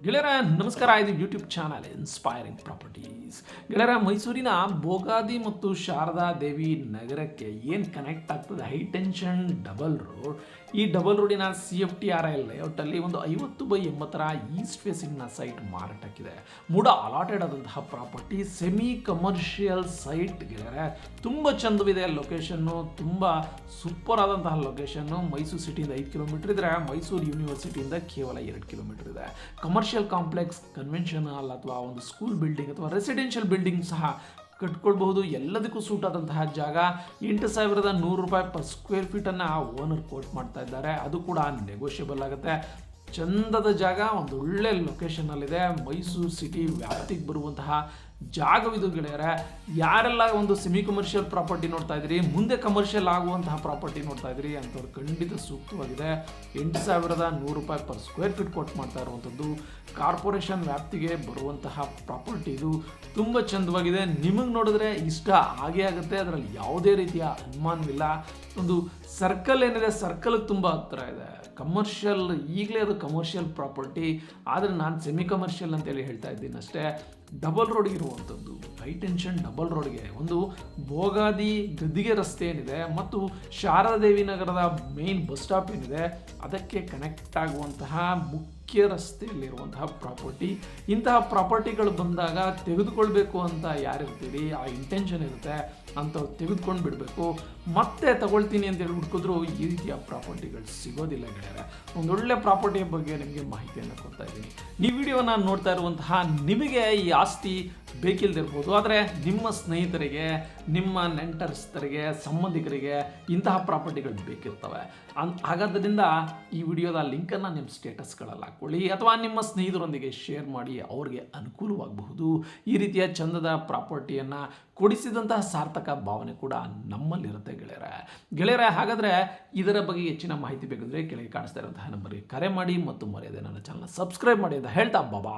ಗೆಳೆಯರ ನಮಸ್ಕಾರ. ಇದು ಯೂಟ್ಯೂಬ್ ಚಾನಲ್ ಇನ್ಸ್ಪೈರಿಂಗ್ ಪ್ರಾಪರ್ಟೀಸ್. ಗೆಳೆಯರ, ಮೈಸೂರಿನ ಭೋಗಾದಿ ಮತ್ತು ಶಾರದಾ ದೇವಿ ನಗರಕ್ಕೆ ಏನು ಕನೆಕ್ಟ್ ಆಗ್ತದೆ ಹೈ ಟೆನ್ಷನ್ ಡಬಲ್ ರೋಡ್. ಈ ಡಬಲ್ ರೋಡಿನ CFTRI ಲೇಔಟಲ್ಲಿ ಒಂದು 50/80 ಈಸ್ಟ್ ಫೇಸಿಂಗ್ನ ಸೈಟ್ ಮಾರಾಟಕ್ಕಿದೆ. ಮೂಡ ಅಲಾಟೆಡ್ ಆದಂತಹ ಪ್ರಾಪರ್ಟಿ, ಸೆಮಿ ಕಮರ್ಷಿಯಲ್ ಸೈಟ್. ಗೆಳೆಯರೆ, ತುಂಬ ಚಂದವಿದೆ ಲೊಕೇಶನ್ನು, ತುಂಬ ಸೂಪರ್ ಆದಂತಹ ಲೊಕೇಶನ್ನು. ಮೈಸೂರು ಸಿಟಿಯಿಂದ 5 ಕಿಲೋಮೀಟರ್ ಇದ್ದರೆ ಮೈಸೂರು ಯೂನಿವರ್ಸಿಟಿಯಿಂದ ಕೇವಲ 2 ಕಿಲೋಮೀಟರ್ ಇದೆ. ಕಮರ್ಷಿಯಲ್ ಕಾಂಪ್ಲೆಕ್ಸ್, ಕನ್ವೆನ್ಷನ್ ಹಾಲ್ ಅಥವಾ ಒಂದು ಸ್ಕೂಲ್ ಬಿಲ್ಡಿಂಗ್ ಅಥವಾ ರೆಸಿಡೆನ್ಷಿಯಲ್ ಬಿಲ್ಡಿಂಗ್ ಸಹ ಕಟ್ಕೊಳ್ಬಹುದು. ಎಲ್ಲದಕ್ಕೂ ಸೂಟ್ ಆದಂತಹ ಜಾಗ. 8,100 ರೂಪಾಯಿ ಪರ್ ಸ್ಕ್ವೇರ್ ಫೀಟನ್ನು ಓನರ್ ಕೋಟ್ ಮಾಡ್ತಾ ಇದ್ದಾರೆ. ಅದು ಕೂಡ ನೆಗೋಷಿಯಬಲ್ ಆಗುತ್ತೆ. ಚಂದದ ಜಾಗ, ಒಂದು ಒಳ್ಳೆ ಲೊಕೇಶನ್ನಲ್ಲಿದೆ. ಮೈಸೂರು ಸಿಟಿ ವ್ಯಾಪ್ತಿಗೆ ಬರುವಂತಹ ಜಾಗವಿದು ಗೆಳೆಯರೆ. ಯಾರೆಲ್ಲ ಒಂದು ಸೆಮಿ ಕಮರ್ಷಿಯಲ್ ಪ್ರಾಪರ್ಟಿ ನೋಡ್ತಾ ಇದ್ದೀರಿ, ಮುಂದೆ ಕಮರ್ಷಿಯಲ್ ಆಗುವಂತಹ ಪ್ರಾಪರ್ಟಿ ನೋಡ್ತಾ ಇದ್ದೀರಿ ಅಂಥವ್ರು ಖಂಡಿತ ಸೂಕ್ತವಾಗಿದೆ. 8,100 ರೂಪಾಯಿ ಪರ್ ಸ್ಕ್ವೇರ್ ಫೀಟ್ ಕೊಟ್ಟು ಮಾಡ್ತಾ ಇರುವಂಥದ್ದು. ಕಾರ್ಪೊರೇಷನ್ ವ್ಯಾಪ್ತಿಗೆ ಬರುವಂತಹ ಪ್ರಾಪರ್ಟಿ ಇದು. ತುಂಬ ಚಂದವಾಗಿದೆ. ನಿಮಗೆ ನೋಡಿದ್ರೆ ಇಷ್ಟ ಆಗೇ ಆಗುತ್ತೆ, ಅದರಲ್ಲಿ ಯಾವುದೇ ರೀತಿಯ ಅನುಮಾನವಿಲ್ಲ. ಒಂದು ಸರ್ಕಲ್ ಏನಿದೆ, ಸರ್ಕಲ್ಗೆ ತುಂಬ ಹತ್ತಿರ ಇದೆ. ಕಮರ್ಷಿಯಲ್, ಈಗಲೇ ಅದು ಕಮರ್ಷಿಯಲ್ ಪ್ರಾಪರ್ಟಿ, ಆದರೆ ನಾನು ಸೆಮಿ ಕಮರ್ಷಿಯಲ್ ಅಂತೇಳಿ ಹೇಳ್ತಾ ಇದ್ದೀನಿ ಅಷ್ಟೇ. ಡಬಲ್ ರೋಡ್ ಇರುವಂಥದ್ದು, ಹೈ ಟೆನ್ಷನ್ ಡಬಲ್ ರೋಡ್ಗೆ ಒಂದು ಭೋಗಾದಿ ಗದ್ದಿಗೆ ರಸ್ತೆ ಏನಿದೆ ಮತ್ತು ಶಾರದಾದೇವಿ ನಗರದ ಮೇನ್ ಬಸ್ ಸ್ಟಾಪ್ ಏನಿದೆ ಅದಕ್ಕೆ ಕನೆಕ್ಟ್ ಆಗುವಂತಹ ಮುಖ್ಯ ರಸ್ತೆಯಲ್ಲಿರುವಂತಹ ಪ್ರಾಪರ್ಟಿ. ಇಂತಹ ಪ್ರಾಪರ್ಟಿಗಳು ಬಂದಾಗ ತೆಗೆದುಕೊಳ್ಬೇಕು ಅಂತ ಯಾರಿರ್ತೀರಿ, ಆ ಇಂಟೆನ್ಷನ್ ಇರುತ್ತೆ ಅಂಥವ್ರು ತೆಗೆದುಕೊಂಡು ಬಿಡಬೇಕು. ಮತ್ತೆ ತಗೊಳ್ತೀನಿ ಅಂತೇಳಿ ಹುಡ್ಕಿದ್ರು ಈ ರೀತಿಯ ಪ್ರಾಪರ್ಟಿಗಳು ಸಿಗೋದಿಲ್ಲ ಗೆಳೆಯರೆ. ಒಂದೊಳ್ಳೆ ಪ್ರಾಪರ್ಟಿಯ ಬಗ್ಗೆ ನಿಮಗೆ ಮಾಹಿತಿಯನ್ನು ಕೊಡ್ತಾ ಇದ್ದೀನಿ. ಈ ವಿಡಿಯೋನ ನೋಡ್ತಾ ಇರುವಂತಹ ನಿಮಗೆ ಈ ಆಸ್ತಿ ಬೇಕಿಲ್ದಿರ್ಬೋದು, ಆದರೆ ನಿಮ್ಮ ಸ್ನೇಹಿತರಿಗೆ, ನಿಮ್ಮ ನೆಂಟರಿಸ್ತರಿಗೆ, ಸಂಬಂಧಿಕರಿಗೆ ಇಂತಹ ಪ್ರಾಪರ್ಟಿಗಳು ಬೇಕಿರ್ತವೆ. ಹಾಗಾದ್ದರಿಂದ ಈ ವಿಡಿಯೋದ ಲಿಂಕನ್ನು ನಿಮ್ಮ ಸ್ಟೇಟಸ್ಗಳಲ್ಲಿ ಹಾಕ್ಕೊಳ್ಳಿ ಅಥವಾ ನಿಮ್ಮ ಸ್ನೇಹಿತರೊಂದಿಗೆ ಶೇರ್ ಮಾಡಿ, ಅವ್ರಿಗೆ ಅನುಕೂಲವಾಗಬಹುದು. ಈ ರೀತಿಯ ಚಂದದ ಪ್ರಾಪರ್ಟಿಯನ್ನು ಕೊಡಿಸಿದಂತಹ ಸಾರ್ಥಕ ಭಾವನೆ ಕೂಡ ನಮ್ಮಲ್ಲಿರುತ್ತೆ ಗೆಳೆಯರೆ. ಹಾಗಾದರೆ ಇದರ ಬಗ್ಗೆ ಹೆಚ್ಚಿನ ಮಾಹಿತಿ ಬೇಕಂದರೆ ಕೆಳಗೆ ಕಾಣಿಸ್ತಾ ಇರುವಂತಹ ನಂಬರ್ಗೆ ಕರೆ ಮಾಡಿ ಮತ್ತು ಮರೆಯದೆ ನನ್ನ ಚಾನಲ್ ಸಬ್ಸ್ಕ್ರೈಬ್ ಮಾಡಿ ಅಂತ ಹೇಳ್ತಾ ಬಾಬಾ.